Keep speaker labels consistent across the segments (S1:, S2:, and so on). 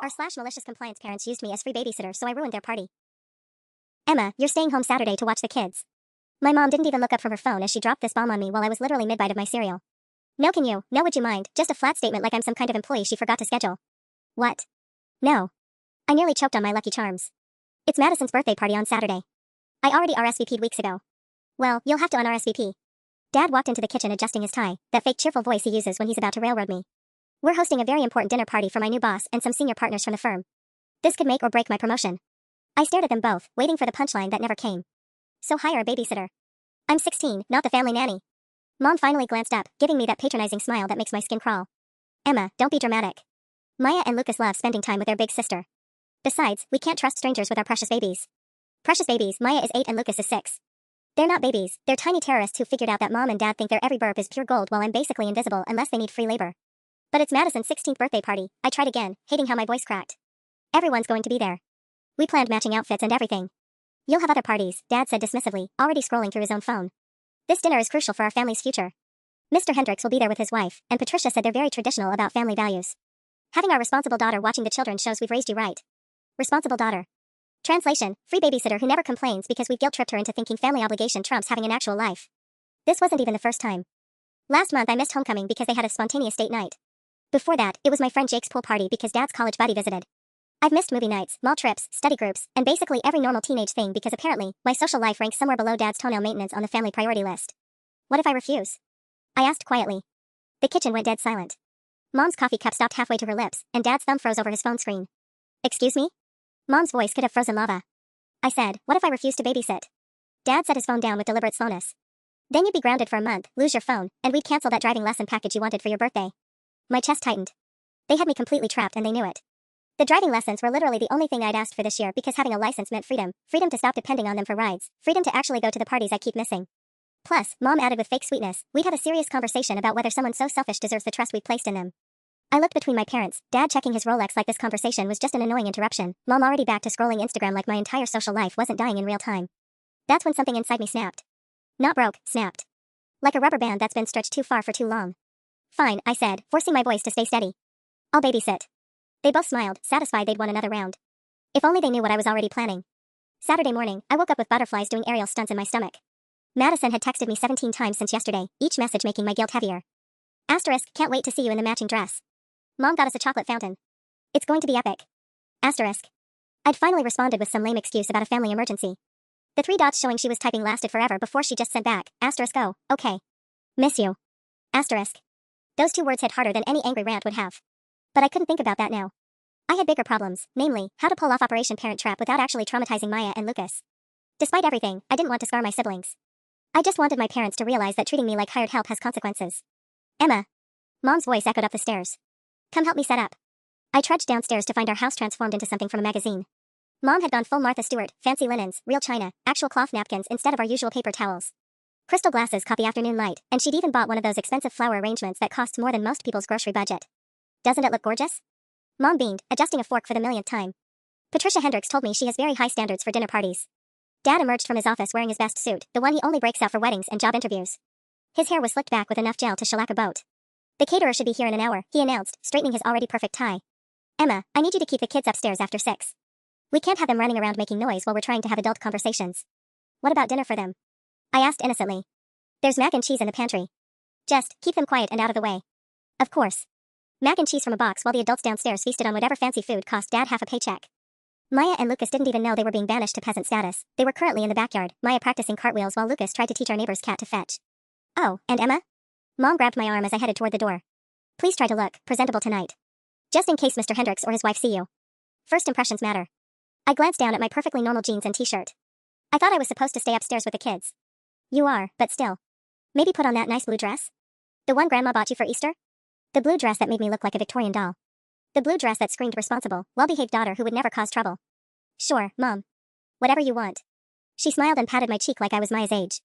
S1: r/malicious compliance parents used me as free babysitter, so I ruined their party. Emma, you're staying home Saturday to watch the kids. My mom didn't even look up from her phone as she dropped this bomb on me while I was literally mid-bite of my cereal. No, can you? No, would you mind? Just a flat statement like I'm some kind of employee she forgot to schedule. What? No. I nearly choked on my Lucky Charms. It's Madison's birthday party on Saturday. I already RSVP'd weeks ago. Well, you'll have to un-RSVP. Dad walked into the kitchen adjusting his tie, that fake cheerful voice he uses when he's about to railroad me. We're hosting a very important dinner party for my new boss and some senior partners from the firm. This could make or break my promotion. I stared at them both, waiting for the punchline that never came. So hire a babysitter. I'm 16, not the family nanny. Mom finally glanced up, giving me that patronizing smile that makes my skin crawl. Emma, don't be dramatic. Maya and Lucas love spending time with their big sister. Besides, we can't trust strangers with our precious babies. Precious babies, Maya is 8 and Lucas is 6. They're not babies, they're tiny terrorists who figured out that mom and dad think their every burp is pure gold while I'm basically invisible unless they need free labor. But it's Madison's 16th birthday party, I tried again, hating how my voice cracked. Everyone's going to be there. We planned matching outfits and everything. You'll have other parties, Dad said dismissively, already scrolling through his own phone. This dinner is crucial for our family's future. Mr. Hendricks will be there with his wife, and Patricia said they're very traditional about family values. Having our responsible daughter watching the children shows we've raised you right. Responsible daughter. Translation, free babysitter who never complains because we've guilt-tripped her into thinking family obligation trumps having an actual life. This wasn't even the first time. Last month I missed homecoming because they had a spontaneous date night. Before that, it was my friend Jake's pool party because Dad's college buddy visited. I've missed movie nights, mall trips, study groups, and basically every normal teenage thing because apparently, my social life ranks somewhere below Dad's toenail maintenance on the family priority list. What if I refuse? I asked quietly. The kitchen went dead silent. Mom's coffee cup stopped halfway to her lips, and Dad's thumb froze over his phone screen. Excuse me? Mom's voice could have frozen lava. I said, what if I refuse to babysit? Dad set his phone down with deliberate slowness. Then you'd be grounded for a month, lose your phone, and we'd cancel that driving lesson package you wanted for your birthday. My chest tightened. They had me completely trapped and they knew it. The driving lessons were literally the only thing I'd asked for this year because having a license meant freedom, freedom to stop depending on them for rides, freedom to actually go to the parties I keep missing. Plus, Mom added with fake sweetness, we'd have a serious conversation about whether someone so selfish deserves the trust we placed in them. I looked between my parents, Dad checking his Rolex like this conversation was just an annoying interruption, Mom already back to scrolling Instagram like my entire social life wasn't dying in real time. That's when something inside me snapped. Not broke, snapped. Like a rubber band that's been stretched too far for too long. Fine, I said, forcing my voice to stay steady. I'll babysit. They both smiled, satisfied they'd won another round. If only they knew what I was already planning. Saturday morning, I woke up with butterflies doing aerial stunts in my stomach. Madison had texted me 17 times since yesterday, each message making my guilt heavier. Asterisk, can't wait to see you in the matching dress. Mom got us a chocolate fountain. It's going to be epic. Asterisk. I'd finally responded with some lame excuse about a family emergency. The 3 dots showing she was typing lasted forever before she just sent back, asterisk oh, okay. Miss you. Asterisk. Those 2 words hit harder than any angry rant would have. But I couldn't think about that now. I had bigger problems, namely, how to pull off Operation Parent Trap without actually traumatizing Maya and Lucas. Despite everything, I didn't want to scar my siblings. I just wanted my parents to realize that treating me like hired help has consequences. Emma. Mom's voice echoed up the stairs. Come help me set up. I trudged downstairs to find our house transformed into something from a magazine. Mom had gone full Martha Stewart, fancy linens, real china, actual cloth napkins instead of our usual paper towels. Crystal glasses caught the afternoon light, and she'd even bought one of those expensive flower arrangements that costs more than most people's grocery budget. Doesn't it look gorgeous? Mom beamed, adjusting a fork for the millionth time. Patricia Hendricks told me she has very high standards for dinner parties. Dad emerged from his office wearing his best suit, the one he only breaks out for weddings and job interviews. His hair was slicked back with enough gel to shellac a boat. The caterer should be here in an hour, he announced, straightening his already perfect tie. Emma, I need you to keep the kids upstairs after 6. We can't have them running around making noise while we're trying to have adult conversations. What about dinner for them? I asked innocently. There's mac and cheese in the pantry. Just keep them quiet and out of the way. Of course. Mac and cheese from a box while the adults downstairs feasted on whatever fancy food cost Dad half a paycheck. Maya and Lucas didn't even know they were being banished to peasant status. They were currently in the backyard, Maya practicing cartwheels while Lucas tried to teach our neighbor's cat to fetch. Oh, and Emma? Mom grabbed my arm as I headed toward the door. Please try to look presentable tonight. Just in case Mr. Hendricks or his wife see you. First impressions matter. I glanced down at my perfectly normal jeans and t-shirt. I thought I was supposed to stay upstairs with the kids. You are, but still. Maybe put on that nice blue dress? The one Grandma bought you for Easter? The blue dress that made me look like a Victorian doll. The blue dress that screamed responsible, well-behaved daughter who would never cause trouble. Sure, Mom. Whatever you want. She smiled and patted my cheek like I was Maya's age.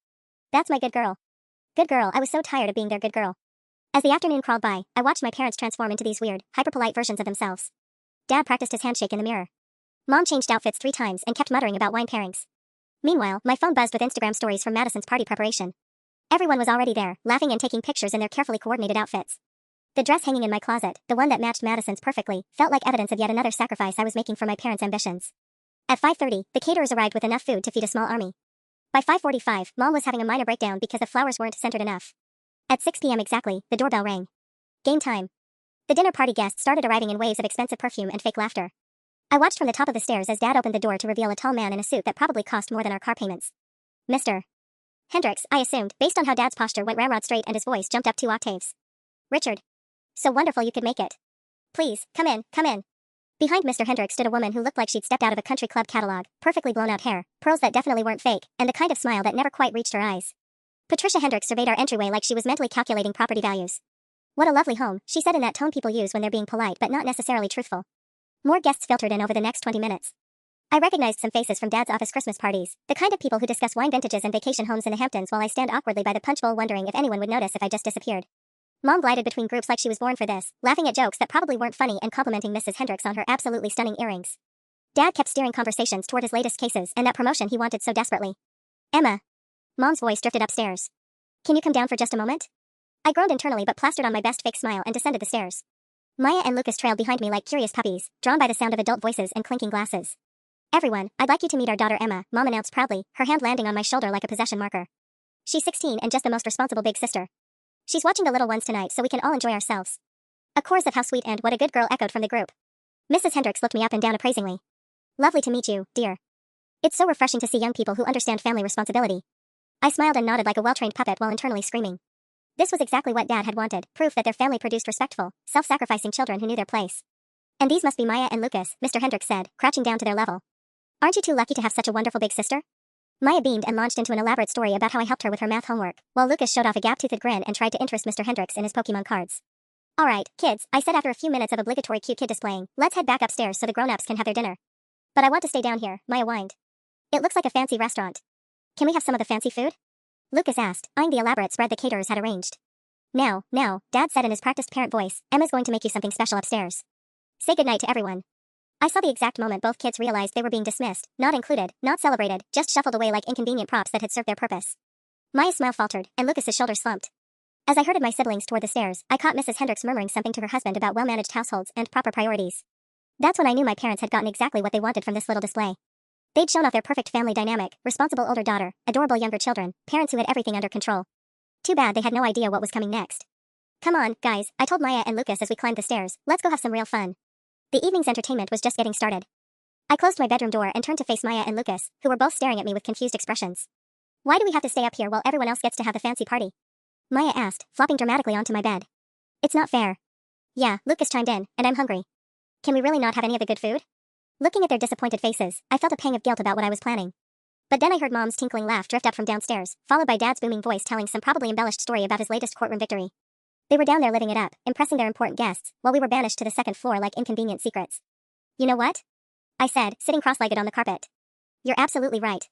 S1: That's my good girl. Good girl, I was so tired of being their good girl. As the afternoon crawled by, I watched my parents transform into these weird, hyper-polite versions of themselves. Dad practiced his handshake in the mirror. Mom changed outfits 3 times and kept muttering about wine pairings. Meanwhile, my phone buzzed with Instagram stories from Madison's party preparation. Everyone was already there, laughing and taking pictures in their carefully coordinated outfits. The dress hanging in my closet, the one that matched Madison's perfectly, felt like evidence of yet another sacrifice I was making for my parents' ambitions. At 5:30, the caterers arrived with enough food to feed a small army. By 5:45, Mom was having a minor breakdown because the flowers weren't centered enough. At 6 p.m. exactly, the doorbell rang. Game time. The dinner party guests started arriving in waves of expensive perfume and fake laughter. I watched from the top of the stairs as Dad opened the door to reveal a tall man in a suit that probably cost more than our car payments. Mr. Hendricks, I assumed, based on how Dad's posture went ramrod straight and his voice jumped up 2 octaves. Richard. So wonderful you could make it. Please, come in, come in. Behind Mr. Hendricks stood a woman who looked like she'd stepped out of a country club catalog, perfectly blown out hair, pearls that definitely weren't fake, and the kind of smile that never quite reached her eyes. Patricia Hendricks surveyed our entryway like she was mentally calculating property values. What a lovely home, she said in that tone people use when they're being polite but not necessarily truthful. More guests filtered in over the next 20 minutes. I recognized some faces from Dad's office Christmas parties, the kind of people who discuss wine vintages and vacation homes in the Hamptons while I stand awkwardly by the punch bowl wondering if anyone would notice if I just disappeared. Mom glided between groups like she was born for this, laughing at jokes that probably weren't funny and complimenting Mrs. Hendricks on her absolutely stunning earrings. Dad kept steering conversations toward his latest cases and that promotion he wanted so desperately. Emma. Mom's voice drifted upstairs. Can you come down for just a moment? I groaned internally but plastered on my best fake smile and descended the stairs. Maya and Lucas trailed behind me like curious puppies, drawn by the sound of adult voices and clinking glasses. Everyone, I'd like you to meet our daughter Emma, Mom announced proudly, her hand landing on my shoulder like a possession marker. She's 16 and just the most responsible big sister. She's watching the little ones tonight so we can all enjoy ourselves. A chorus of how sweet and what a good girl echoed from the group. Mrs. Hendricks looked me up and down appraisingly. Lovely to meet you, dear. It's so refreshing to see young people who understand family responsibility. I smiled and nodded like a well-trained puppet while internally screaming. This was exactly what Dad had wanted, proof that their family produced respectful, self-sacrificing children who knew their place. And these must be Maya and Lucas, Mr. Hendricks said, crouching down to their level. Aren't you too lucky to have such a wonderful big sister? Maya beamed and launched into an elaborate story about how I helped her with her math homework, while Lucas showed off a gap-toothed grin and tried to interest Mr. Hendricks in his Pokemon cards. Alright, kids, I said after a few minutes of obligatory cute kid displaying, let's head back upstairs so the grown-ups can have their dinner. But I want to stay down here, Maya whined. It looks like a fancy restaurant. Can we have some of the fancy food? Lucas asked, eyeing the elaborate spread the caterers had arranged. Now, Dad said in his practiced parent voice, Emma's going to make you something special upstairs. Say goodnight to everyone. I saw the exact moment both kids realized they were being dismissed, not included, not celebrated, just shuffled away like inconvenient props that had served their purpose. Maya's smile faltered, and Lucas's shoulders slumped. As I herded my siblings toward the stairs, I caught Mrs. Hendricks murmuring something to her husband about well-managed households and proper priorities. That's when I knew my parents had gotten exactly what they wanted from this little display. They'd shown off their perfect family dynamic, responsible older daughter, adorable younger children, parents who had everything under control. Too bad they had no idea what was coming next. Come on, guys, I told Maya and Lucas as we climbed the stairs, let's go have some real fun. The evening's entertainment was just getting started. I closed my bedroom door and turned to face Maya and Lucas, who were both staring at me with confused expressions. Why do we have to stay up here while everyone else gets to have the fancy party? Maya asked, flopping dramatically onto my bed. It's not fair. Yeah, Lucas chimed in, and I'm hungry. Can we really not have any of the good food? Looking at their disappointed faces, I felt a pang of guilt about what I was planning. But then I heard Mom's tinkling laugh drift up from downstairs, followed by Dad's booming voice telling some probably embellished story about his latest courtroom victory. They were down there living it up, impressing their important guests, while we were banished to the second floor like inconvenient secrets. You know what? I said, sitting cross-legged on the carpet. You're absolutely right.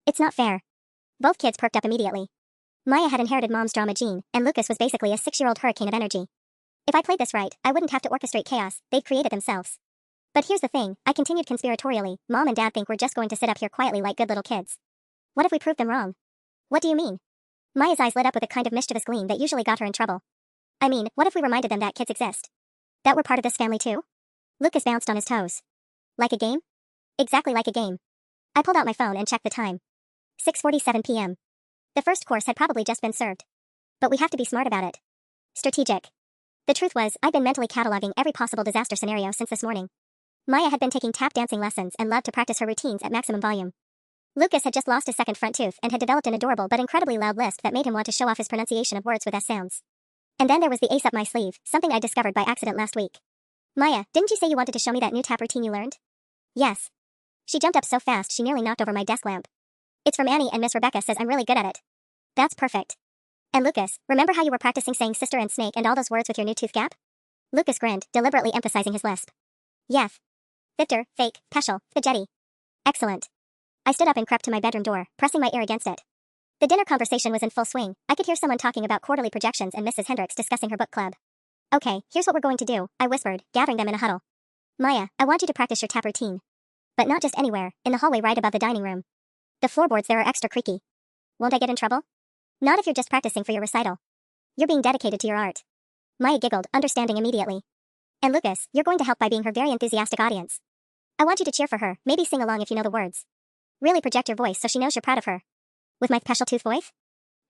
S1: It's not fair. Both kids perked up immediately. Maya had inherited Mom's drama gene, and Lucas was basically a 6-year-old hurricane of energy. If I played this right, I wouldn't have to orchestrate chaos, they'd create it themselves. But here's the thing, I continued conspiratorially, Mom and Dad think we're just going to sit up here quietly like good little kids. What if we prove them wrong? What do you mean? Maya's eyes lit up with a kind of mischievous gleam that usually got her in trouble. I mean, what if we reminded them that kids exist? That we're part of this family too? Lucas bounced on his toes. Like a game? Exactly like a game. I pulled out my phone and checked the time. 6:47 p.m. The first course had probably just been served. But we have to be smart about it. Strategic. The truth was, I'd been mentally cataloging every possible disaster scenario since this morning. Maya had been taking tap dancing lessons and loved to practice her routines at maximum volume. Lucas had just lost his second front tooth and had developed an adorable but incredibly loud lisp that made him want to show off his pronunciation of words with S sounds. And then there was the ace up my sleeve, something I discovered by accident last week. Maya, didn't you say you wanted to show me that new tap routine you learned? Yes. She jumped up so fast she nearly knocked over my desk lamp. It's from Annie and Miss Rebecca says I'm really good at it. That's perfect. And Lucas, remember how you were practicing saying sister and snake and all those words with your new tooth gap? Lucas grinned, deliberately emphasizing his lisp. Yeth. Victor, fake, peschel, spaghetti. Excellent. I stood up and crept to my bedroom door, pressing my ear against it. The dinner conversation was in full swing. I could hear someone talking about quarterly projections and Mrs. Hendricks discussing her book club. Okay, here's what we're going to do, I whispered, gathering them in a huddle. Maya, I want you to practice your tap routine. But not just anywhere, in the hallway right above the dining room. The floorboards there are extra creaky. Won't I get in trouble? Not if you're just practicing for your recital. You're being dedicated to your art. Maya giggled, understanding immediately. And Lucas, you're going to help by being her very enthusiastic audience. I want you to cheer for her, maybe sing along if you know the words. Really project your voice so she knows you're proud of her. With my special tooth voice?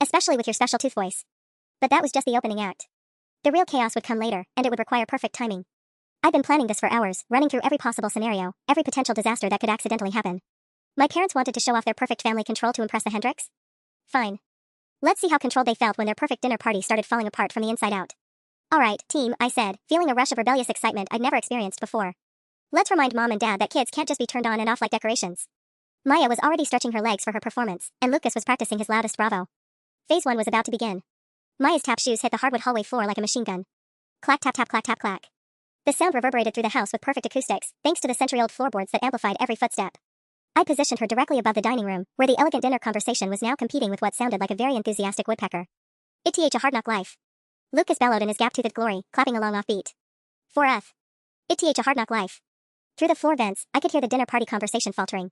S1: Especially with your special tooth voice. But that was just the opening act. The real chaos would come later, and it would require perfect timing. I'd been planning this for hours, running through every possible scenario, every potential disaster that could accidentally happen. My parents wanted to show off their perfect family control to impress the Hendricks? Fine. Let's see how controlled they felt when their perfect dinner party started falling apart from the inside out. Alright, team, I said, feeling a rush of rebellious excitement I'd never experienced before. Let's remind Mom and Dad that kids can't just be turned on and off like decorations. Maya was already stretching her legs for her performance, and Lucas was practicing his loudest bravo. Phase 1 was about to begin. Maya's tap shoes hit the hardwood hallway floor like a machine gun. Clack tap tap clack tap clack. The sound reverberated through the house with perfect acoustics, thanks to the century-old floorboards that amplified every footstep. I positioned her directly above the dining room, where the elegant dinner conversation was now competing with what sounded like a very enthusiastic woodpecker. Ith a hard knock life. Lucas bellowed in his gap-toothed glory, clapping along off-beat. 4th. Ith a hard knock life. Through the floor vents, I could hear the dinner party conversation faltering.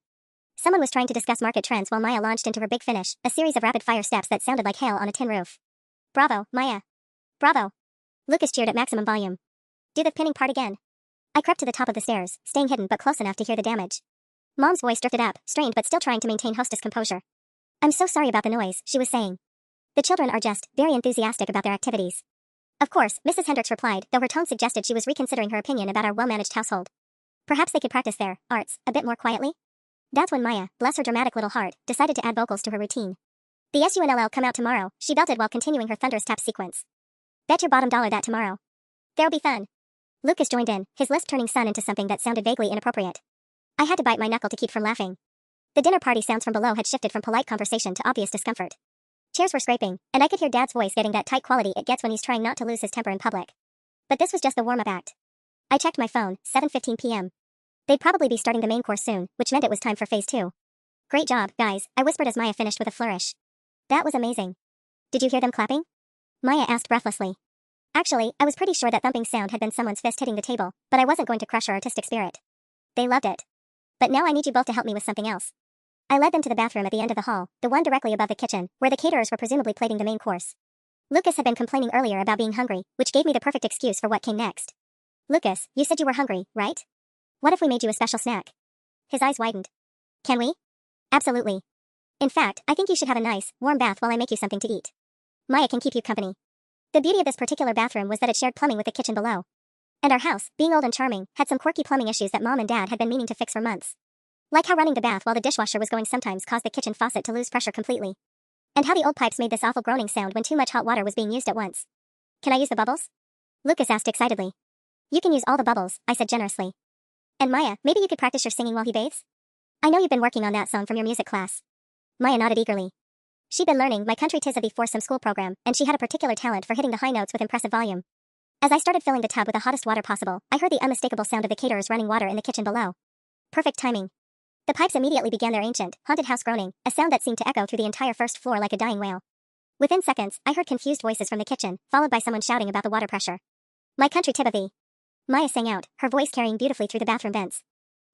S1: Someone was trying to discuss market trends while Maya launched into her big finish, a series of rapid-fire steps that sounded like hail on a tin roof. Bravo, Maya. Bravo. Lucas cheered at maximum volume. Do the pinning part again. I crept to the top of the stairs, staying hidden but close enough to hear the damage. Mom's voice drifted up, strained but still trying to maintain hostess composure. I'm so sorry about the noise, she was saying. The children are just very enthusiastic about their activities. Of course, Mrs. Hendricks replied, though her tone suggested she was reconsidering her opinion about our well-managed household. Perhaps they could practice their arts a bit more quietly? That's when Maya, bless her dramatic little heart, decided to add vocals to her routine. The SUNLL come out tomorrow, she belted while continuing her thunderous tap sequence. Bet your bottom dollar that tomorrow. There'll be fun. Lucas joined in, his lisp turning sun into something that sounded vaguely inappropriate. I had to bite my knuckle to keep from laughing. The dinner party sounds from below had shifted from polite conversation to obvious discomfort. Chairs were scraping, and I could hear Dad's voice getting that tight quality it gets when he's trying not to lose his temper in public. But this was just the warm-up act. I checked my phone, 7:15 p.m. They'd probably be starting the main course soon, which meant it was time for phase 2. Great job, guys, I whispered as Maya finished with a flourish. That was amazing. Did you hear them clapping? Maya asked breathlessly. Actually, I was pretty sure that thumping sound had been someone's fist hitting the table, but I wasn't going to crush her artistic spirit. They loved it. But now I need you both to help me with something else. I led them to the bathroom at the end of the hall, the one directly above the kitchen, where the caterers were presumably plating the main course. Lucas had been complaining earlier about being hungry, which gave me the perfect excuse for what came next. Lucas, you said you were hungry, right? What if we made you a special snack? His eyes widened. Can we? Absolutely. In fact, I think you should have a nice, warm bath while I make you something to eat. Maya can keep you company. The beauty of this particular bathroom was that it shared plumbing with the kitchen below. And our house, being old and charming, had some quirky plumbing issues that Mom and Dad had been meaning to fix for months. Like how running the bath while the dishwasher was going sometimes caused the kitchen faucet to lose pressure completely. And how the old pipes made this awful groaning sound when too much hot water was being used at once. Can I use the bubbles? Lucas asked excitedly. You can use all the bubbles, I said generously. And Maya, maybe you could practice your singing while he bathes? I know you've been working on that song from your music class. Maya nodded eagerly. She'd been learning My Country 'Tis of Thee for some school program, and she had a particular talent for hitting the high notes with impressive volume. As I started filling the tub with the hottest water possible, I heard the unmistakable sound of the caterers running water in the kitchen below. Perfect timing. The pipes immediately began their ancient, haunted house groaning, a sound that seemed to echo through the entire first floor like a dying whale. Within seconds, I heard confused voices from the kitchen, followed by someone shouting about the water pressure. My country tip of thee. Maya sang out, her voice carrying beautifully through the bathroom vents.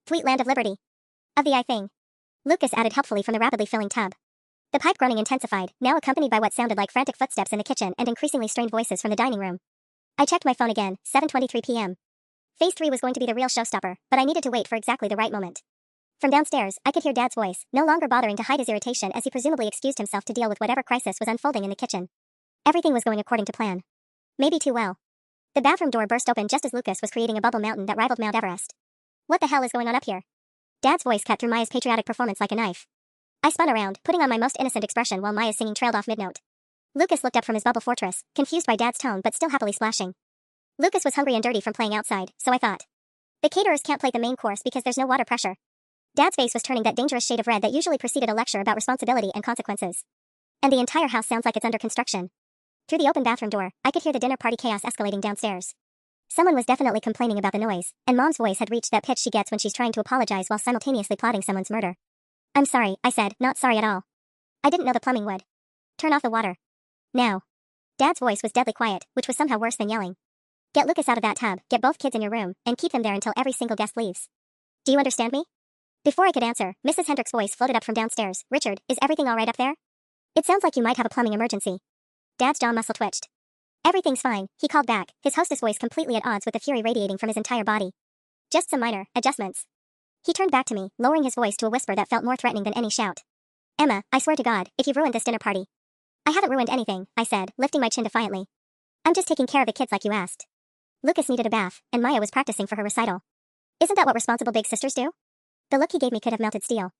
S1: Sweet land of liberty. Of the I thing. Lucas added helpfully from the rapidly filling tub. The pipe groaning intensified, now accompanied by what sounded like frantic footsteps in the kitchen and increasingly strained voices from the dining room. I checked my phone again, 7:23 p.m. Phase 3 was going to be the real showstopper, but I needed to wait for exactly the right moment. From downstairs, I could hear Dad's voice, no longer bothering to hide his irritation as he presumably excused himself to deal with whatever crisis was unfolding in the kitchen. Everything was going according to plan. Maybe too well. The bathroom door burst open just as Lucas was creating a bubble mountain that rivaled Mount Everest. What the hell is going on up here? Dad's voice cut through Maya's patriotic performance like a knife. I spun around, putting on my most innocent expression while Maya's singing trailed off mid-note. Lucas looked up from his bubble fortress, confused by Dad's tone but still happily splashing. Lucas was hungry and dirty from playing outside, so I thought. The caterers can't plate the main course because there's no water pressure. Dad's face was turning that dangerous shade of red that usually preceded a lecture about responsibility and consequences. And the entire house sounds like it's under construction. Through the open bathroom door, I could hear the dinner party chaos escalating downstairs. Someone was definitely complaining about the noise, and Mom's voice had reached that pitch she gets when she's trying to apologize while simultaneously plotting someone's murder. I'm sorry, I said, not sorry at all. I didn't know the plumbing would. Turn off the water. Now. Dad's voice was deadly quiet, which was somehow worse than yelling. Get Lucas out of that tub, get both kids in your room, and keep them there until every single guest leaves. Do you understand me? Before I could answer, Mrs. Hendricks' voice floated up from downstairs. Richard, is everything all right up there? It sounds like you might have a plumbing emergency. Dad's jaw muscle twitched. Everything's fine, he called back, his hostess voice completely at odds with the fury radiating from his entire body. Just some minor adjustments. He turned back to me, lowering his voice to a whisper that felt more threatening than any shout. Emma, I swear to God, if you've ruined this dinner party. I haven't ruined anything, I said, lifting my chin defiantly. I'm just taking care of the kids like you asked. Lucas needed a bath, and Maya was practicing for her recital. Isn't that what responsible big sisters do? The look he gave me could have melted steel.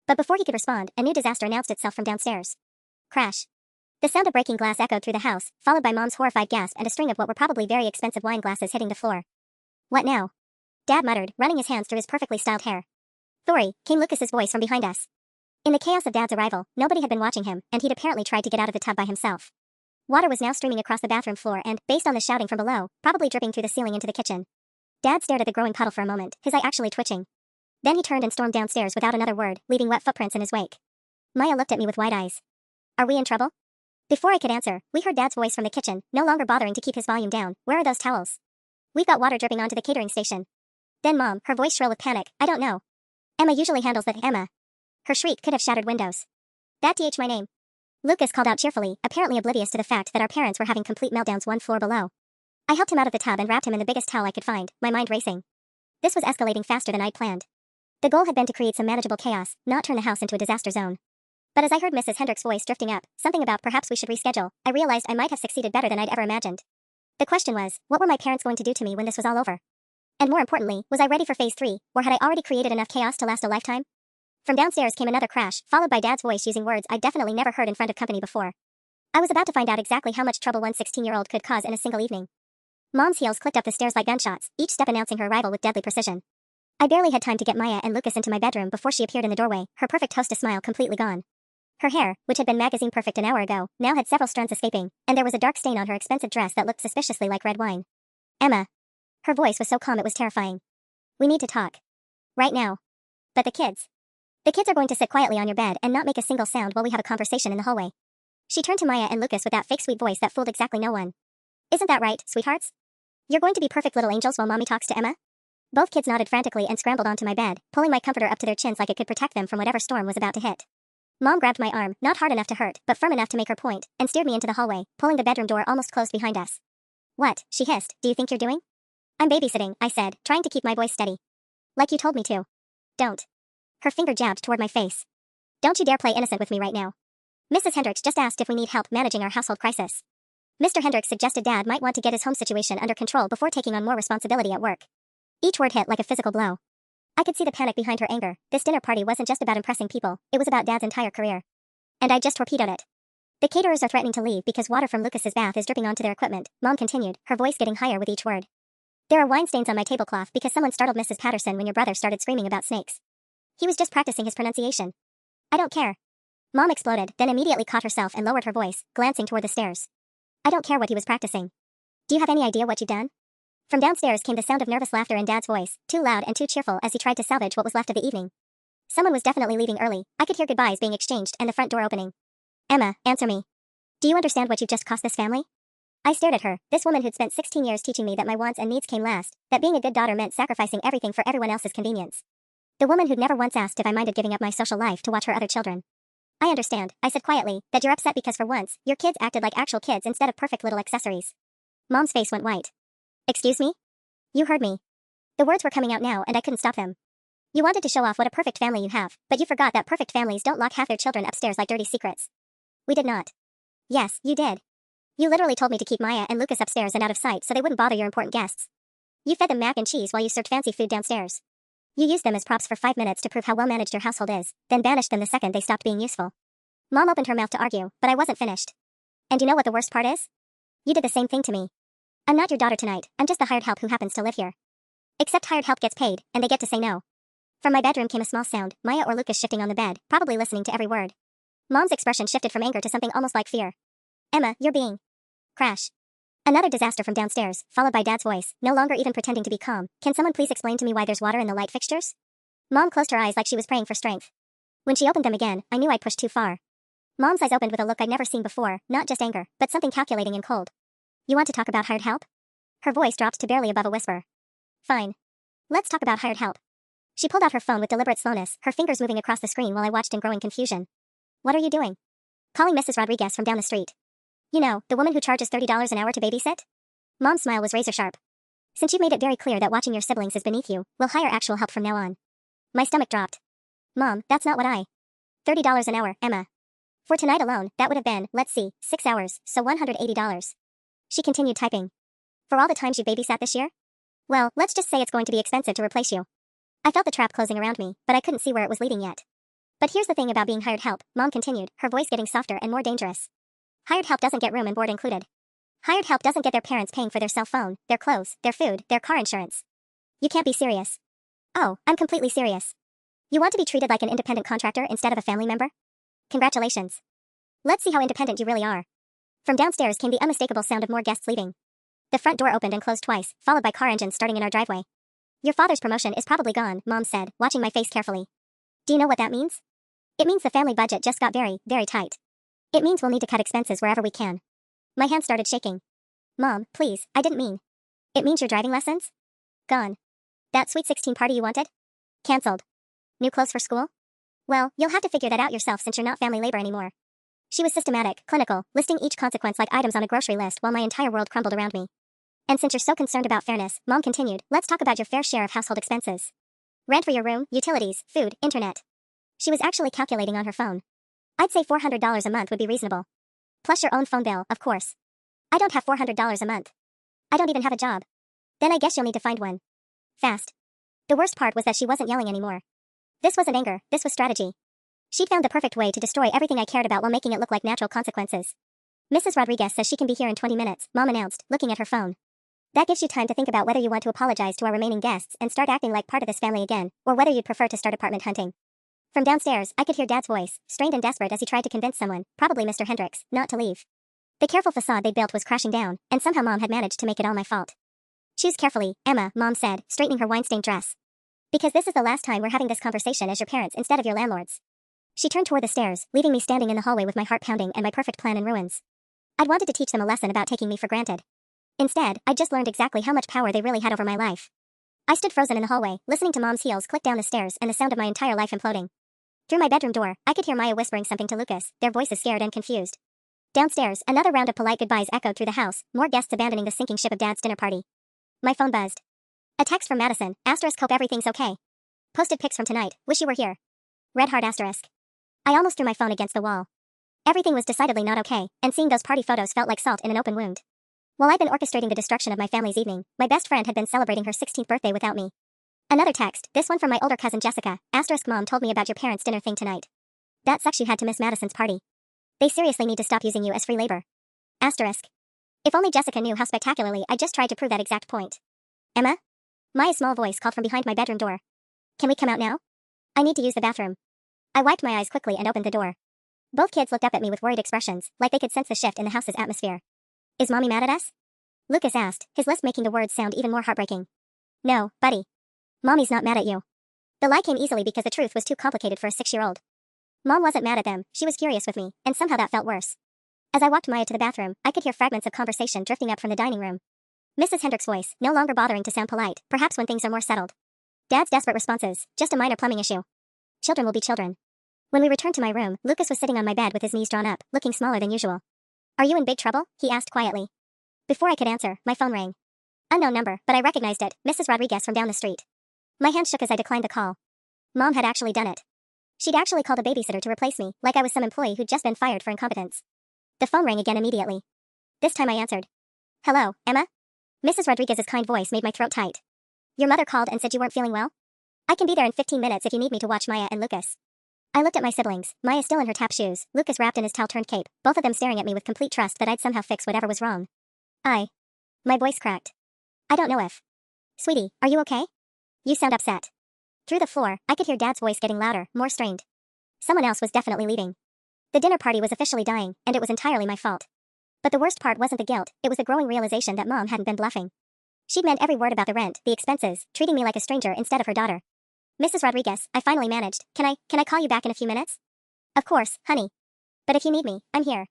S1: But before he could respond, a new disaster announced itself from downstairs. Crash. The sound of breaking glass echoed through the house, followed by Mom's horrified gasp and a string of what were probably very expensive wine glasses hitting the floor. What now? Dad muttered, running his hands through his perfectly styled hair. Thori, came Lucas's voice from behind us. In the chaos of Dad's arrival, nobody had been watching him, and he'd apparently tried to get out of the tub by himself. Water was now streaming across the bathroom floor and, based on the shouting from below, probably dripping through the ceiling into the kitchen. Dad stared at the growing puddle for a moment, his eye actually twitching. Then he turned and stormed downstairs without another word, leaving wet footprints in his wake. Maya looked at me with wide eyes. Are we in trouble? Before I could answer, we heard Dad's voice from the kitchen, no longer bothering to keep his volume down. Where are those towels? We've got water dripping onto the catering station. Then Mom, her voice shrill with panic, I don't know. Emma usually handles that. Emma. Her shriek could have shattered windows. That's my name. Lucas called out cheerfully, apparently oblivious to the fact that our parents were having complete meltdowns one floor below. I helped him out of the tub and wrapped him in the biggest towel I could find, my mind racing. This was escalating faster than I'd planned. The goal had been to create some manageable chaos, not turn the house into a disaster zone. But as I heard Mrs. Hendrick's voice drifting up, something about perhaps we should reschedule, I realized I might have succeeded better than I'd ever imagined. The question was, what were my parents going to do to me when this was all over? And more importantly, was I ready for phase 3, or had I already created enough chaos to last a lifetime? From downstairs came another crash, followed by Dad's voice using words I'd definitely never heard in front of company before. I was about to find out exactly how much trouble one 16-year-old could cause in a single evening. Mom's heels clicked up the stairs like gunshots, each step announcing her arrival with deadly precision. I barely had time to get Maya and Lucas into my bedroom before she appeared in the doorway, her perfect hostess smile completely gone. Her hair, which had been magazine perfect an hour ago, now had several strands escaping, and there was a dark stain on her expensive dress that looked suspiciously like red wine. Emma. Her voice was so calm it was terrifying. We need to talk. Right now. But the kids. The kids are going to sit quietly on your bed and not make a single sound while we have a conversation in the hallway. She turned to Maya and Lucas with that fake sweet voice that fooled exactly no one. Isn't that right, sweethearts? You're going to be perfect little angels while Mommy talks to Emma? Both kids nodded frantically and scrambled onto my bed, pulling my comforter up to their chins like it could protect them from whatever storm was about to hit. Mom grabbed my arm, not hard enough to hurt, but firm enough to make her point, and steered me into the hallway, pulling the bedroom door almost closed behind us. What, she hissed, do you think you're doing? I'm babysitting, I said, trying to keep my voice steady. Like you told me to. Don't. Her finger jabbed toward my face. Don't you dare play innocent with me right now. Mrs. Hendricks just asked if we need help managing our household crisis. Mr. Hendricks suggested Dad might want to get his home situation under control before taking on more responsibility at work. Each word hit like a physical blow. I could see the panic behind her anger. This dinner party wasn't just about impressing people, it was about Dad's entire career. And I just torpedoed it. The caterers are threatening to leave because water from Lucas's bath is dripping onto their equipment, Mom continued, her voice getting higher with each word. There are wine stains on my tablecloth because someone startled Mrs. Patterson when your brother started screaming about snakes. He was just practicing his pronunciation. I don't care. Mom exploded, then immediately caught herself and lowered her voice, glancing toward the stairs. I don't care what he was practicing. Do you have any idea what you've done? From downstairs came the sound of nervous laughter in Dad's voice, too loud and too cheerful as he tried to salvage what was left of the evening. Someone was definitely leaving early. I could hear goodbyes being exchanged and the front door opening. Emma, answer me. Do you understand what you've just cost this family? I stared at her, this woman who'd spent 16 years teaching me that my wants and needs came last, that being a good daughter meant sacrificing everything for everyone else's convenience. The woman who'd never once asked if I minded giving up my social life to watch her other children. I understand, I said quietly, that you're upset because for once, your kids acted like actual kids instead of perfect little accessories. Mom's face went white. Excuse me? You heard me. The words were coming out now and I couldn't stop them. You wanted to show off what a perfect family you have, but you forgot that perfect families don't lock half their children upstairs like dirty secrets. We did not. Yes, you did. You literally told me to keep Maya and Lucas upstairs and out of sight so they wouldn't bother your important guests. You fed them mac and cheese while you served fancy food downstairs. You used them as props for 5 minutes to prove how well managed your household is, then banished them the second they stopped being useful. Mom opened her mouth to argue, but I wasn't finished. And you know what the worst part is? You did the same thing to me. I'm not your daughter tonight, I'm just the hired help who happens to live here. Except hired help gets paid, and they get to say no. From my bedroom came a small sound, Maya or Lucas shifting on the bed, probably listening to every word. Mom's expression shifted from anger to something almost like fear. Emma, you're being... Crash. Another disaster from downstairs, followed by Dad's voice, no longer even pretending to be calm. Can someone please explain to me why there's water in the light fixtures? Mom closed her eyes like she was praying for strength. When she opened them again, I knew I'd pushed too far. Mom's eyes opened with a look I'd never seen before, not just anger, but something calculating and cold. You want to talk about hired help? Her voice dropped to barely above a whisper. Fine. Let's talk about hired help. She pulled out her phone with deliberate slowness, her fingers moving across the screen while I watched in growing confusion. What are you doing? Calling Mrs. Rodriguez from down the street. You know, the woman who charges $30 an hour to babysit? Mom's smile was razor sharp. Since you've made it very clear that watching your siblings is beneath you, we'll hire actual help from now on. My stomach dropped. Mom, that's not what I... $30 an hour, Emma. For tonight alone, that would have been, let's see, 6 hours, so $180. She continued typing. For all the times you babysat this year? Well, let's just say it's going to be expensive to replace you. I felt the trap closing around me, but I couldn't see where it was leading yet. But here's the thing about being hired help, Mom continued, her voice getting softer and more dangerous. Hired help doesn't get room and board included. Hired help doesn't get their parents paying for their cell phone, their clothes, their food, their car insurance. You can't be serious. Oh, I'm completely serious. You want to be treated like an independent contractor instead of a family member? Congratulations. Let's see how independent you really are. From downstairs came the unmistakable sound of more guests leaving. The front door opened and closed twice, followed by car engines starting in our driveway. Your father's promotion is probably gone, Mom said, watching my face carefully. Do you know what that means? It means the family budget just got very, very tight. It means we'll need to cut expenses wherever we can. My hand started shaking. Mom, please, I didn't mean. It means your driving lessons? Gone. That sweet 16 party you wanted? Cancelled. New clothes for school? Well, you'll have to figure that out yourself since you're not family labor anymore. She was systematic, clinical, listing each consequence like items on a grocery list while my entire world crumbled around me. And since you're so concerned about fairness, Mom continued, let's talk about your fair share of household expenses. Rent for your room, utilities, food, internet. She was actually calculating on her phone. I'd say $400 a month would be reasonable. Plus your own phone bill, of course. I don't have $400 a month. I don't even have a job. Then I guess you'll need to find one. Fast. The worst part was that she wasn't yelling anymore. This wasn't anger, this was strategy. She'd found the perfect way to destroy everything I cared about while making it look like natural consequences. Mrs. Rodriguez says she can be here in 20 minutes, Mom announced, looking at her phone. That gives you time to think about whether you want to apologize to our remaining guests and start acting like part of this family again, or whether you'd prefer to start apartment hunting. From downstairs, I could hear Dad's voice, strained and desperate as he tried to convince someone, probably Mr. Hendricks, not to leave. The careful facade they'd built was crashing down, and somehow Mom had managed to make it all my fault. Choose carefully, Emma, Mom said, straightening her wine-stained dress. Because this is the last time we're having this conversation as your parents instead of your landlords. She turned toward the stairs, leaving me standing in the hallway with my heart pounding and my perfect plan in ruins. I'd wanted to teach them a lesson about taking me for granted. Instead, I'd just learned exactly how much power they really had over my life. I stood frozen in the hallway, listening to Mom's heels click down the stairs and the sound of my entire life imploding. Through my bedroom door, I could hear Maya whispering something to Lucas, their voices scared and confused. Downstairs, another round of polite goodbyes echoed through the house, more guests abandoning the sinking ship of Dad's dinner party. My phone buzzed. A text from Madison, asterisk hope everything's okay. Posted pics from tonight, wish you were here. Red heart asterisk. I almost threw my phone against the wall. Everything was decidedly not okay, and seeing those party photos felt like salt in an open wound. While I'd been orchestrating the destruction of my family's evening, my best friend had been celebrating her 16th birthday without me. Another text, this one from my older cousin Jessica, asterisk Mom told me about your parents' dinner thing tonight. That sucks you had to miss Madison's party. They seriously need to stop using you as free labor. Asterisk. If only Jessica knew how spectacularly I just tried to prove that exact point. Emma? Maya's small voice called from behind my bedroom door. Can we come out now? I need to use the bathroom. I wiped my eyes quickly and opened the door. Both kids looked up at me with worried expressions, like they could sense the shift in the house's atmosphere. Is Mommy mad at us? Lucas asked, his lisp making the words sound even more heartbreaking. No, buddy. Mommy's not mad at you. The lie came easily because the truth was too complicated for a 6-year-old. Mom wasn't mad at them, she was furious with me, and somehow that felt worse. As I walked Maya to the bathroom, I could hear fragments of conversation drifting up from the dining room. Mrs. Hendricks' voice, no longer bothering to sound polite, perhaps when things are more settled. Dad's desperate responses, just a minor plumbing issue. Children will be children. When we returned to my room, Lucas was sitting on my bed with his knees drawn up, looking smaller than usual. Are you in big trouble? He asked quietly. Before I could answer, my phone rang. Unknown number, but I recognized it, Mrs. Rodriguez from down the street. My hand shook as I declined the call. Mom had actually done it. She'd actually called a babysitter to replace me, like I was some employee who'd just been fired for incompetence. The phone rang again immediately. This time I answered. Hello, Emma? Mrs. Rodriguez's kind voice made my throat tight. Your mother called and said you weren't feeling well? I can be there in 15 minutes if you need me to watch Maya and Lucas. I looked at my siblings, Maya still in her tap shoes, Lucas wrapped in his towel-turned cape, both of them staring at me with complete trust that I'd somehow fix whatever was wrong. My voice cracked. I don't know if. Sweetie, are you okay? You sound upset. Through the floor, I could hear Dad's voice getting louder, more strained. Someone else was definitely leaving. The dinner party was officially dying, and it was entirely my fault. But the worst part wasn't the guilt, it was the growing realization that Mom hadn't been bluffing. She'd meant every word about the rent, the expenses, treating me like a stranger instead of her daughter. Mrs. Rodriguez, I finally managed. Can I call you back in a few minutes? Of course, honey. But if you need me, I'm here.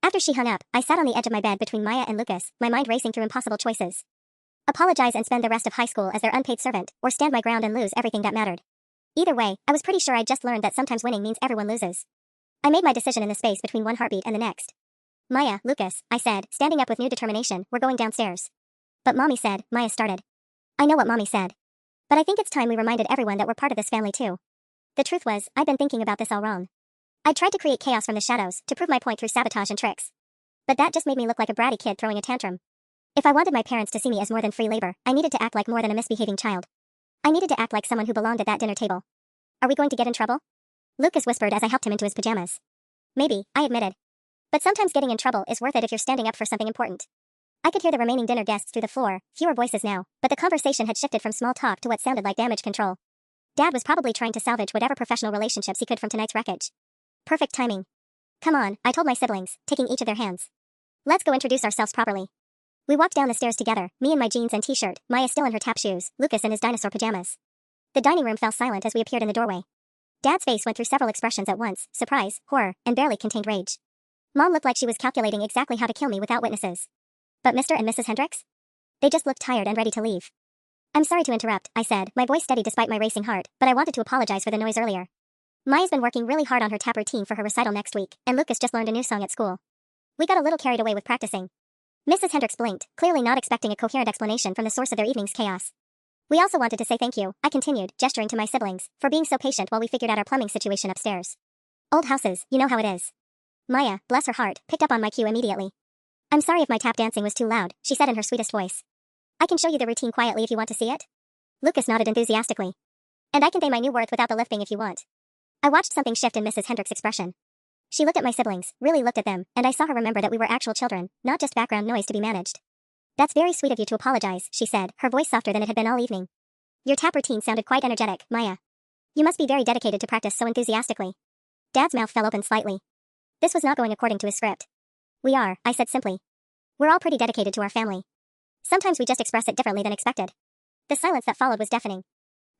S1: After she hung up, I sat on the edge of my bed between Maya and Lucas, my mind racing through impossible choices. Apologize and spend the rest of high school as their unpaid servant, or stand my ground and lose everything that mattered. Either way, I was pretty sure I'd just learned that sometimes winning means everyone loses. I made my decision in the space between one heartbeat and the next. Maya, Lucas, I said, standing up with new determination, we're going downstairs. But Mommy said, Maya started. I know what Mommy said. But I think it's time we reminded everyone that we're part of this family too. The truth was, I'd been thinking about this all wrong. I tried to create chaos from the shadows, to prove my point through sabotage and tricks. But that just made me look like a bratty kid throwing a tantrum. If I wanted my parents to see me as more than free labor, I needed to act like more than a misbehaving child. I needed to act like someone who belonged at that dinner table. Are we going to get in trouble? Lucas whispered as I helped him into his pajamas. Maybe, I admitted. But sometimes getting in trouble is worth it if you're standing up for something important. I could hear the remaining dinner guests through the floor, fewer voices now, but the conversation had shifted from small talk to what sounded like damage control. Dad was probably trying to salvage whatever professional relationships he could from tonight's wreckage. Perfect timing. Come on, I told my siblings, taking each of their hands. Let's go introduce ourselves properly. We walked down the stairs together, me in my jeans and t-shirt, Maya still in her tap shoes, Lucas in his dinosaur pajamas. The dining room fell silent as we appeared in the doorway. Dad's face went through several expressions at once, surprise, horror, and barely contained rage. Mom looked like she was calculating exactly how to kill me without witnesses. But Mr. and Mrs. Hendricks? They just looked tired and ready to leave. I'm sorry to interrupt, I said, my voice steady despite my racing heart, but I wanted to apologize for the noise earlier. Maya's been working really hard on her tap routine for her recital next week, and Lucas just learned a new song at school. We got a little carried away with practicing. Mrs. Hendricks blinked, clearly not expecting a coherent explanation from the source of their evening's chaos. We also wanted to say thank you, I continued, gesturing to my siblings, for being so patient while we figured out our plumbing situation upstairs. Old houses, you know how it is. Maya, bless her heart, picked up on my cue immediately. I'm sorry if my tap dancing was too loud, she said in her sweetest voice. I can show you the routine quietly if you want to see it. Lucas nodded enthusiastically. And I can say my new worth without the lifting if you want. I watched something shift in Mrs. Hendricks' expression. She looked at my siblings, really looked at them, and I saw her remember that we were actual children, not just background noise to be managed. That's very sweet of you to apologize, she said, her voice softer than it had been all evening. Your tap routine sounded quite energetic, Maya. You must be very dedicated to practice so enthusiastically. Dad's mouth fell open slightly. This was not going according to his script. We are, I said simply. We're all pretty dedicated to our family. Sometimes we just express it differently than expected. The silence that followed was deafening.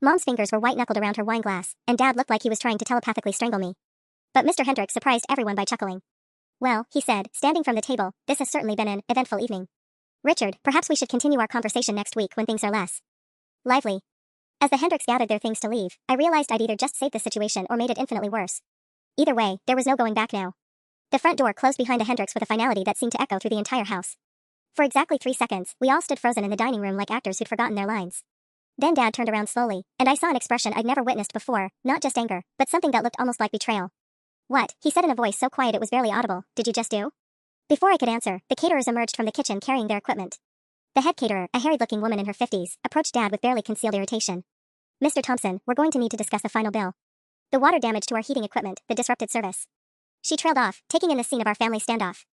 S1: Mom's fingers were white-knuckled around her wine glass, and Dad looked like he was trying to telepathically strangle me. But Mr. Hendricks surprised everyone by chuckling. Well, he said, standing from the table, this has certainly been an eventful evening. Richard, perhaps we should continue our conversation next week when things are less lively. As the Hendricks gathered their things to leave, I realized I'd either just saved the situation or made it infinitely worse. Either way, there was no going back now. The front door closed behind the Hendricks with a finality that seemed to echo through the entire house. For exactly 3 seconds, we all stood frozen in the dining room like actors who'd forgotten their lines. Then Dad turned around slowly, and I saw an expression I'd never witnessed before, not just anger, but something that looked almost like betrayal. What? He said in a voice so quiet it was barely audible, did you just do? Before I could answer, the caterers emerged from the kitchen carrying their equipment. The head caterer, a harried-looking woman in her 50s, approached Dad with barely concealed irritation. Mr. Thompson, we're going to need to discuss the final bill. The water damage to our heating equipment, the disrupted service. She trailed off, taking in the scene of our family standoff.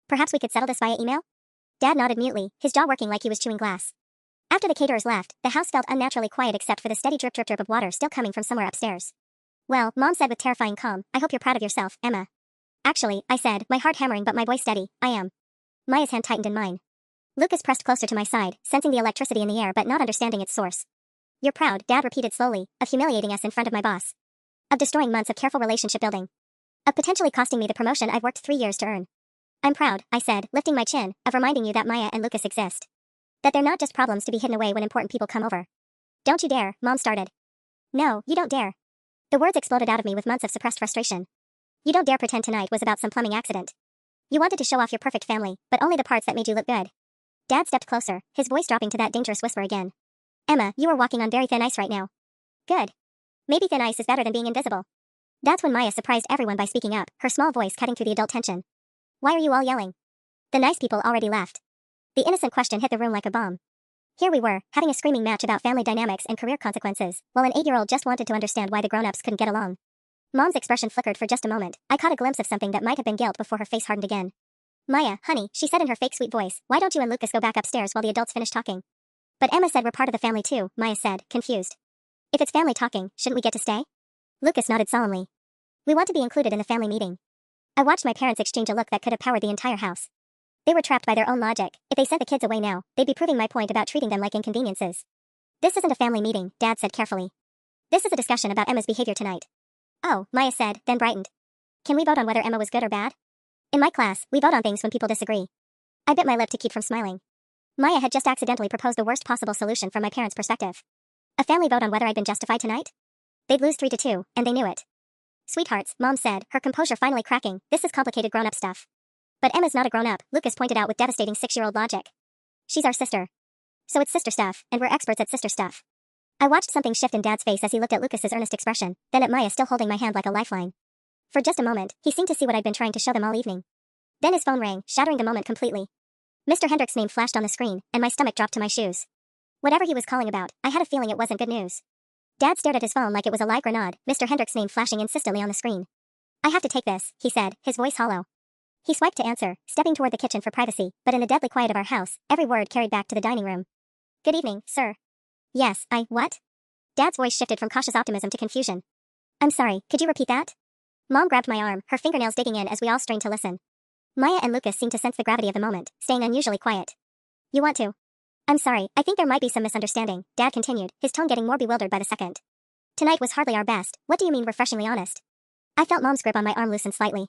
S1: Perhaps we could settle this via email? Dad nodded mutely, his jaw working like he was chewing glass. After the caterers left, the house felt unnaturally quiet except for the steady drip drip drip of water still coming from somewhere upstairs. Well, Mom said with terrifying calm, I hope you're proud of yourself, Emma. Actually, I said, my heart hammering but my voice steady, I am. Maya's hand tightened in mine. Lucas pressed closer to my side, sensing the electricity in the air but not understanding its source. You're proud, Dad repeated slowly, of humiliating us in front of my boss. Of destroying months of careful relationship building. Of potentially costing me the promotion I've worked 3 years to earn. I'm proud, I said, lifting my chin, of reminding you that Maya and Lucas exist. That they're not just problems to be hidden away when important people come over. Don't you dare, Mom started. No, you don't dare. The words exploded out of me with months of suppressed frustration. You don't dare pretend tonight was about some plumbing accident. You wanted to show off your perfect family, but only the parts that made you look good. Dad stepped closer, his voice dropping to that dangerous whisper again. Emma, you are walking on very thin ice right now. Good. Maybe thin ice is better than being invisible. That's when Maya surprised everyone by speaking up, her small voice cutting through the adult tension. Why are you all yelling? The nice people already left. The innocent question hit the room like a bomb. Here we were, having a screaming match about family dynamics and career consequences, while an 8-year-old just wanted to understand why the grown-ups couldn't get along. Mom's expression flickered for just a moment. I caught a glimpse of something that might have been guilt before her face hardened again. Maya, honey, she said in her fake sweet voice, why don't you and Lucas go back upstairs while the adults finish talking? But Emma said we're part of the family too, Maya said, confused. If it's family talking, shouldn't we get to stay? Lucas nodded solemnly. We want to be included in the family meeting. I watched my parents exchange a look that could have powered the entire house. They were trapped by their own logic. If they sent the kids away now, they'd be proving my point about treating them like inconveniences. This isn't a family meeting, Dad said carefully. This is a discussion about Emma's behavior tonight. Oh, Maya said, then brightened. Can we vote on whether Emma was good or bad? In my class, we vote on things when people disagree. I bit my lip to keep from smiling. Maya had just accidentally proposed the worst possible solution from my parents' perspective. A family vote on whether I'd been justified tonight? They'd lose 3-2, and they knew it. Sweethearts, Mom said, her composure finally cracking, this is complicated grown-up stuff. But Emma's not a grown-up, Lucas pointed out with devastating 6-year-old logic. She's our sister. So it's sister stuff, and we're experts at sister stuff. I watched something shift in Dad's face as he looked at Lucas's earnest expression, then at Maya still holding my hand like a lifeline. For just a moment, he seemed to see what I'd been trying to show them all evening. Then his phone rang, shattering the moment completely. Mr. Hendrick's name flashed on the screen, and my stomach dropped to my shoes. Whatever he was calling about, I had a feeling it wasn't good news. Dad stared at his phone like it was a live grenade, Mr. Hendrick's name flashing insistently on the screen. I have to take this, he said, his voice hollow. He swiped to answer, stepping toward the kitchen for privacy, but in the deadly quiet of our house, every word carried back to the dining room. Good evening, sir. Yes, what? Dad's voice shifted from cautious optimism to confusion. I'm sorry, could you repeat that? Mom grabbed my arm, her fingernails digging in as we all strained to listen. Maya and Lucas seemed to sense the gravity of the moment, staying unusually quiet. You want to? I'm sorry, I think there might be some misunderstanding, Dad continued, his tone getting more bewildered by the second. Tonight was hardly our best, what do you mean refreshingly honest? I felt Mom's grip on my arm loosen slightly.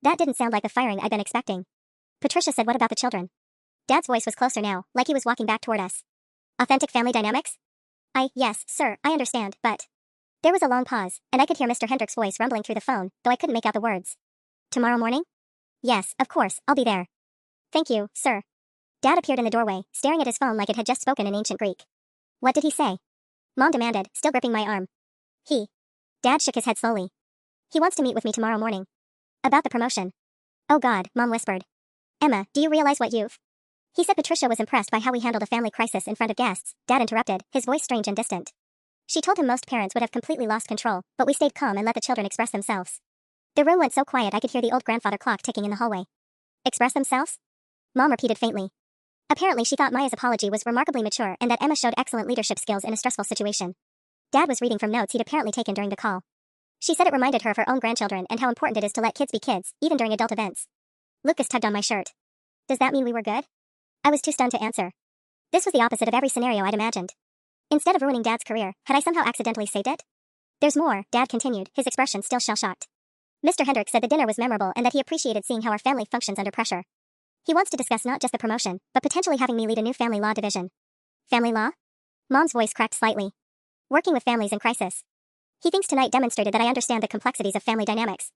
S1: That didn't sound like the firing I'd been expecting. Patricia said, what about the children? Dad's voice was closer now, like he was walking back toward us. Authentic family dynamics? Yes, sir, I understand, but... There was a long pause, and I could hear Mr. Hendrick's voice rumbling through the phone, though I couldn't make out the words. Tomorrow morning? Yes, of course, I'll be there. Thank you, sir. Dad appeared in the doorway, staring at his phone like it had just spoken in ancient Greek. What did he say? Mom demanded, still gripping my arm. Dad shook his head slowly. He wants to meet with me tomorrow morning. About the promotion. Oh God, Mom whispered. Emma, do you realize what you've... He said Patricia was impressed by how we handled a family crisis in front of guests, Dad interrupted, his voice strange and distant. She told him most parents would have completely lost control, but we stayed calm and let the children express themselves. The room went so quiet I could hear the old grandfather clock ticking in the hallway. Express themselves? Mom repeated faintly. Apparently she thought Maya's apology was remarkably mature and that Emma showed excellent leadership skills in a stressful situation. Dad was reading from notes he'd apparently taken during the call. She said it reminded her of her own grandchildren and how important it is to let kids be kids, even during adult events. Lucas tugged on my shirt. Does that mean we were good? I was too stunned to answer. This was the opposite of every scenario I'd imagined. Instead of ruining Dad's career, had I somehow accidentally saved it? There's more, Dad continued, his expression still shell-shocked. Mr. Hendrick said the dinner was memorable and that he appreciated seeing how our family functions under pressure. He wants to discuss not just the promotion, but potentially having me lead a new family law division. Family law? Mom's voice cracked slightly. Working with families in crisis. He thinks tonight demonstrated that I understand the complexities of family dynamics.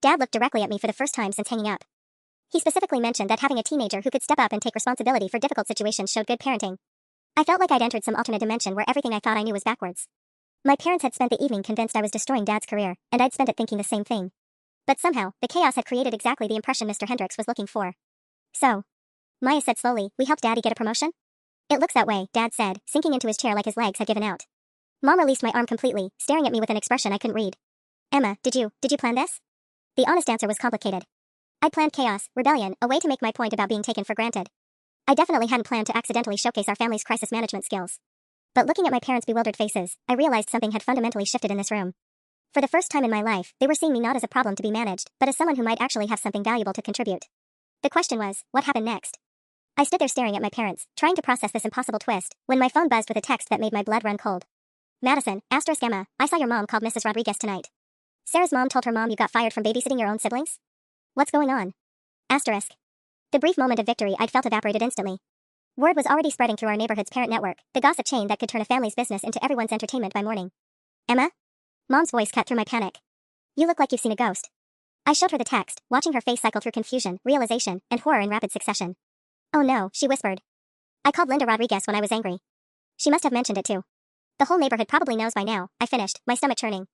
S1: Dad looked directly at me for the first time since hanging up. He specifically mentioned that having a teenager who could step up and take responsibility for difficult situations showed good parenting. I felt like I'd entered some alternate dimension where everything I thought I knew was backwards. My parents had spent the evening convinced I was destroying Dad's career, and I'd spent it thinking the same thing. But somehow, the chaos had created exactly the impression Mr. Hendricks was looking for. So, Maya said slowly, we helped Daddy get a promotion? It looks that way, Dad said, sinking into his chair like his legs had given out. Mom released my arm completely, staring at me with an expression I couldn't read. Emma, did you plan this? The honest answer was complicated. I'd planned chaos, rebellion, a way to make my point about being taken for granted. I definitely hadn't planned to accidentally showcase our family's crisis management skills. But looking at my parents' bewildered faces, I realized something had fundamentally shifted in this room. For the first time in my life, they were seeing me not as a problem to be managed, but as someone who might actually have something valuable to contribute. The question was, what happened next? I stood there staring at my parents, trying to process this impossible twist, when my phone buzzed with a text that made my blood run cold. Madison, *Emma, I saw your mom called Mrs. Rodriguez tonight. Sarah's mom told her mom you got fired from babysitting your own siblings? What's going on? *. The brief moment of victory I'd felt evaporated instantly. Word was already spreading through our neighborhood's parent network, the gossip chain that could turn a family's business into everyone's entertainment by morning. Emma? Mom's voice cut through my panic. You look like you've seen a ghost. I showed her the text, watching her face cycle through confusion, realization, and horror in rapid succession. Oh no, she whispered. I called Linda Rodriguez when I was angry. She must have mentioned it too. The whole neighborhood probably knows by now, I finished, my stomach churning.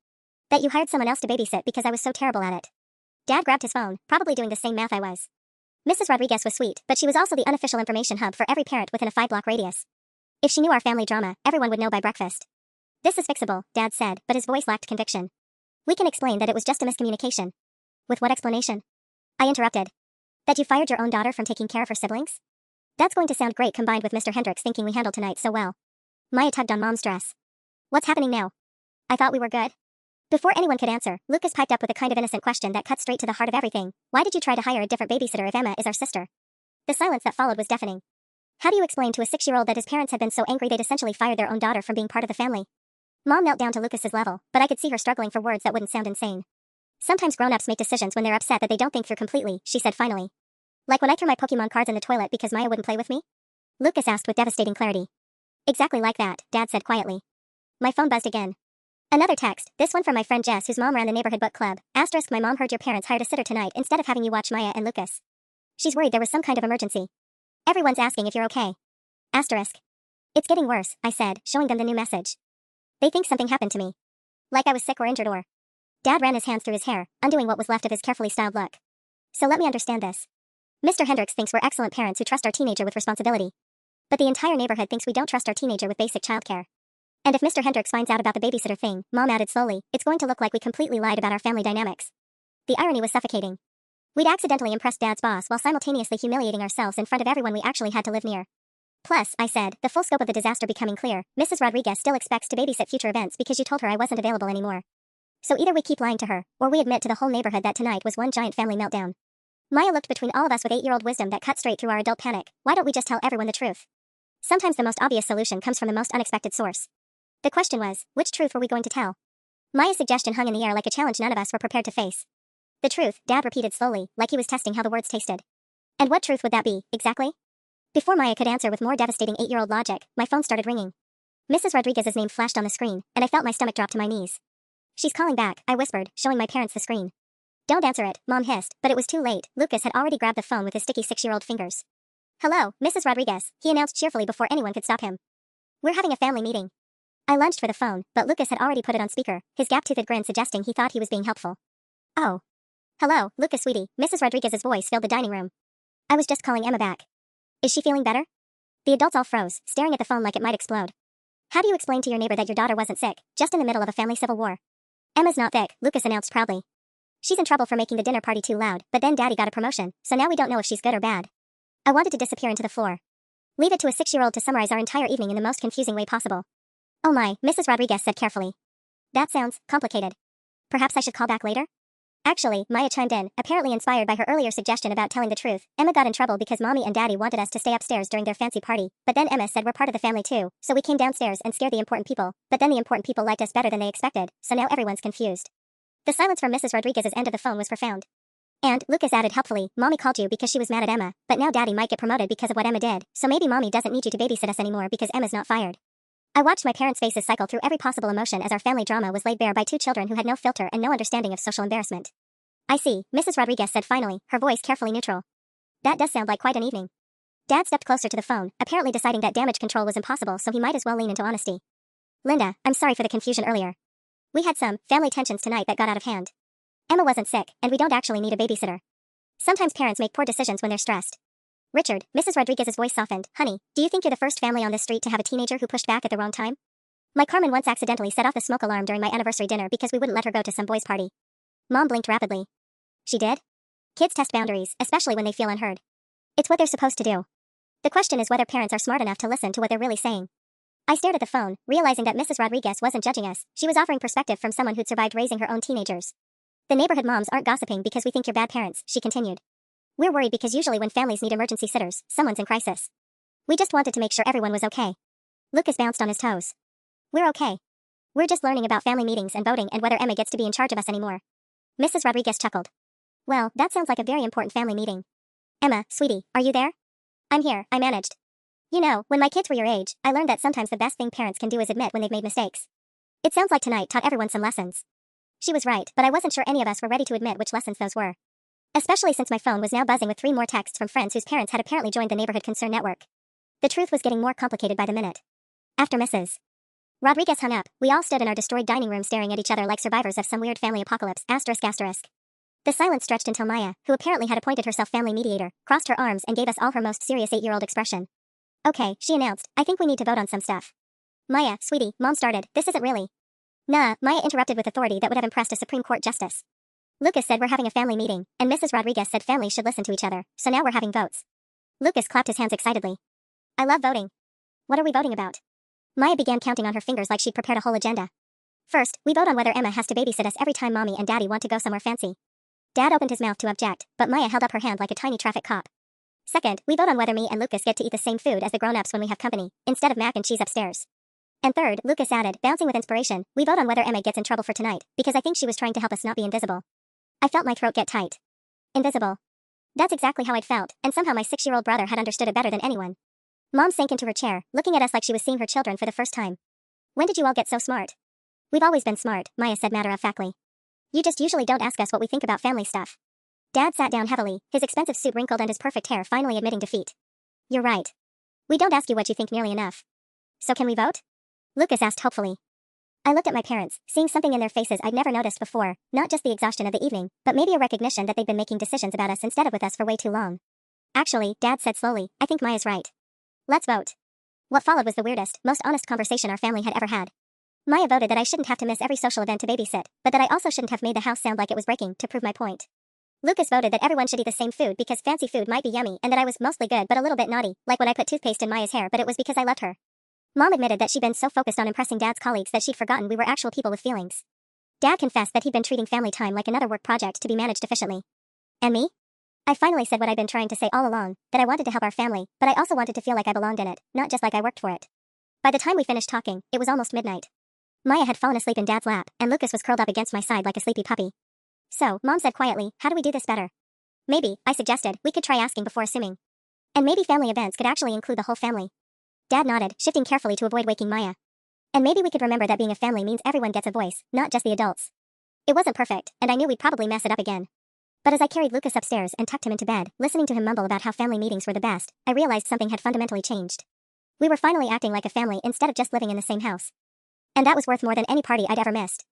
S1: That you hired someone else to babysit because I was so terrible at it. Dad grabbed his phone, probably doing the same math I was. Mrs. Rodriguez was sweet, but she was also the unofficial information hub for every parent within a 5-block radius. If she knew our family drama, everyone would know by breakfast. This is fixable, Dad said, but his voice lacked conviction. We can explain that it was just a miscommunication. With what explanation? I interrupted. That you fired your own daughter from taking care of her siblings? That's going to sound great combined with Mr. Hendricks thinking we handled tonight so well. Maya tugged on Mom's dress. What's happening now? I thought we were good. Before anyone could answer, Lucas piped up with a kind of innocent question that cut straight to the heart of everything. Why did you try to hire a different babysitter if Emma is our sister? The silence that followed was deafening. How do you explain to a 6-year-old that his parents had been so angry they'd essentially fired their own daughter from being part of the family? Mom knelt down to Lucas's level, but I could see her struggling for words that wouldn't sound insane. Sometimes grown-ups make decisions when they're upset that they don't think through completely, she said finally. Like when I threw my Pokemon cards in the toilet because Maya wouldn't play with me? Lucas asked with devastating clarity. Exactly like that, Dad said quietly. My phone buzzed again. Another text, this one from my friend Jess whose mom ran the neighborhood book club. *, my mom heard your parents hired a sitter tonight instead of having you watch Maya and Lucas. She's worried there was some kind of emergency. Everyone's asking if you're okay. Asterisk. It's getting worse, I said, showing them the new message. They think something happened to me. Like I was sick or injured or. Dad ran his hands through his hair, undoing what was left of his carefully styled look. So let me understand this. Mr. Hendricks thinks we're excellent parents who trust our teenager with responsibility. But the entire neighborhood thinks we don't trust our teenager with basic childcare. And if Mr. Hendricks finds out about the babysitter thing, Mom added slowly, it's going to look like we completely lied about our family dynamics. The irony was suffocating. We'd accidentally impressed Dad's boss while simultaneously humiliating ourselves in front of everyone we actually had to live near. Plus, I said, the full scope of the disaster becoming clear, Mrs. Rodriguez still expects to babysit future events because you told her I wasn't available anymore. So either we keep lying to her, or we admit to the whole neighborhood that tonight was one giant family meltdown. Maya looked between all of us with 8-year-old wisdom that cut straight through our adult panic. Why don't we just tell everyone the truth? Sometimes the most obvious solution comes from the most unexpected source. The question was, which truth were we going to tell? Maya's suggestion hung in the air like a challenge none of us were prepared to face. The truth, Dad repeated slowly, like he was testing how the words tasted. And what truth would that be, exactly? Before Maya could answer with more devastating 8-year-old logic, my phone started ringing. Mrs. Rodriguez's name flashed on the screen, and I felt my stomach drop to my knees. She's calling back, I whispered, showing my parents the screen. Don't answer it, Mom hissed, but it was too late. Lucas had already grabbed the phone with his sticky 6-year-old fingers. Hello, Mrs. Rodriguez, he announced cheerfully before anyone could stop him. We're having a family meeting. I lunged for the phone, but Lucas had already put it on speaker, his gap-toothed grin suggesting he thought he was being helpful. Oh. Hello, Lucas sweetie, Mrs. Rodriguez's voice filled the dining room. I was just calling Emma back. Is she feeling better? The adults all froze, staring at the phone like it might explode. How do you explain to your neighbor that your daughter wasn't sick, just in the middle of a family civil war? Emma's not sick, Lucas announced proudly. She's in trouble for making the dinner party too loud, but then Daddy got a promotion, so now we don't know if she's good or bad. I wanted to disappear into the floor. Leave it to a 6-year-old to summarize our entire evening in the most confusing way possible. Oh my, Mrs. Rodriguez said carefully. That sounds complicated. Perhaps I should call back later? Actually, Maya chimed in, apparently inspired by her earlier suggestion about telling the truth. Emma got in trouble because Mommy and Daddy wanted us to stay upstairs during their fancy party, but then Emma said we're part of the family too, so we came downstairs and scared the important people, but then the important people liked us better than they expected, so now everyone's confused. The silence from Mrs. Rodriguez's end of the phone was profound. And, Lucas added helpfully, Mommy called you because she was mad at Emma, but now Daddy might get promoted because of what Emma did, so maybe Mommy doesn't need you to babysit us anymore because Emma's not fired. I watched my parents' faces cycle through every possible emotion as our family drama was laid bare by two children who had no filter and no understanding of social embarrassment. I see, Mrs. Rodriguez said finally, her voice carefully neutral. That does sound like quite an evening. Dad stepped closer to the phone, apparently deciding that damage control was impossible so he might as well lean into honesty. Linda, I'm sorry for the confusion earlier. We had some family tensions tonight that got out of hand. Emma wasn't sick, and we don't actually need a babysitter. Sometimes parents make poor decisions when they're stressed. Richard, Mrs. Rodriguez's voice softened, honey, do you think you're the first family on this street to have a teenager who pushed back at the wrong time? My Carmen once accidentally set off the smoke alarm during my anniversary dinner because we wouldn't let her go to some boy's party. Mom blinked rapidly. She did? Kids test boundaries, especially when they feel unheard. It's what they're supposed to do. The question is whether parents are smart enough to listen to what they're really saying. I stared at the phone, realizing that Mrs. Rodriguez wasn't judging us. She was offering perspective from someone who'd survived raising her own teenagers. The neighborhood moms aren't gossiping because we think you're bad parents, she continued. We're worried because usually when families need emergency sitters, someone's in crisis. We just wanted to make sure everyone was okay. Lucas bounced on his toes. We're okay. We're just learning about family meetings and voting and whether Emma gets to be in charge of us anymore. Mrs. Rodriguez chuckled. Well, that sounds like a very important family meeting. Emma, sweetie, are you there? I'm here, I managed. You know, when my kids were your age, I learned that sometimes the best thing parents can do is admit when they've made mistakes. It sounds like tonight taught everyone some lessons. She was right, but I wasn't sure any of us were ready to admit which lessons those were. Especially since my phone was now buzzing with 3 more texts from friends whose parents had apparently joined the Neighborhood Concern Network. The truth was getting more complicated by the minute. After Mrs. Rodriguez hung up, we all stood in our destroyed dining room staring at each other like survivors of some weird family apocalypse, asterisk asterisk. The silence stretched until Maya, who apparently had appointed herself family mediator, crossed her arms and gave us all her most serious 8-year-old expression. Okay, she announced, I think we need to vote on some stuff. Maya, sweetie, Mom started, this isn't really. Nah, Maya interrupted with authority that would have impressed a Supreme Court justice. Lucas said we're having a family meeting, and Mrs. Rodriguez said families should listen to each other, so now we're having votes. Lucas clapped his hands excitedly. I love voting. What are we voting about? Maya began counting on her fingers like she'd prepared a whole agenda. First, we vote on whether Emma has to babysit us every time Mommy and Daddy want to go somewhere fancy. Dad opened his mouth to object, but Maya held up her hand like a tiny traffic cop. Second, we vote on whether me and Lucas get to eat the same food as the grown-ups when we have company, instead of mac and cheese upstairs. And third, Lucas added, bouncing with inspiration, we vote on whether Emma gets in trouble for tonight, because I think she was trying to help us not be invisible. I felt my throat get tight. Invisible. That's exactly how I'd felt, and somehow my 6-year-old brother had understood it better than anyone. Mom sank into her chair, looking at us like she was seeing her children for the first time. When did you all get so smart? We've always been smart, Maya said matter-of-factly. You just usually don't ask us what we think about family stuff. Dad sat down heavily, his expensive suit wrinkled and his perfect hair finally admitting defeat. You're right. We don't ask you what you think nearly enough. So can we vote? Lucas asked hopefully. I looked at my parents, seeing something in their faces I'd never noticed before, not just the exhaustion of the evening, but maybe a recognition that they'd been making decisions about us instead of with us for way too long. Actually, Dad said slowly, I think Maya's right. Let's vote. What followed was the weirdest, most honest conversation our family had ever had. Maya voted that I shouldn't have to miss every social event to babysit, but that I also shouldn't have made the house sound like it was breaking to prove my point. Lucas voted that everyone should eat the same food because fancy food might be yummy and that I was mostly good but a little bit naughty, like when I put toothpaste in Maya's hair, but it was because I loved her. Mom admitted that she'd been so focused on impressing Dad's colleagues that she'd forgotten we were actual people with feelings. Dad confessed that he'd been treating family time like another work project to be managed efficiently. And me? I finally said what I'd been trying to say all along, that I wanted to help our family, but I also wanted to feel like I belonged in it, not just like I worked for it. By the time we finished talking, it was almost midnight. Maya had fallen asleep in Dad's lap, and Lucas was curled up against my side like a sleepy puppy. So, Mom said quietly, how do we do this better? Maybe, I suggested, we could try asking before assuming. And maybe family events could actually include the whole family. Dad nodded, shifting carefully to avoid waking Maya. And maybe we could remember that being a family means everyone gets a voice, not just the adults. It wasn't perfect, and I knew we'd probably mess it up again. But as I carried Lucas upstairs and tucked him into bed, listening to him mumble about how family meetings were the best, I realized something had fundamentally changed. We were finally acting like a family instead of just living in the same house. And that was worth more than any party I'd ever missed.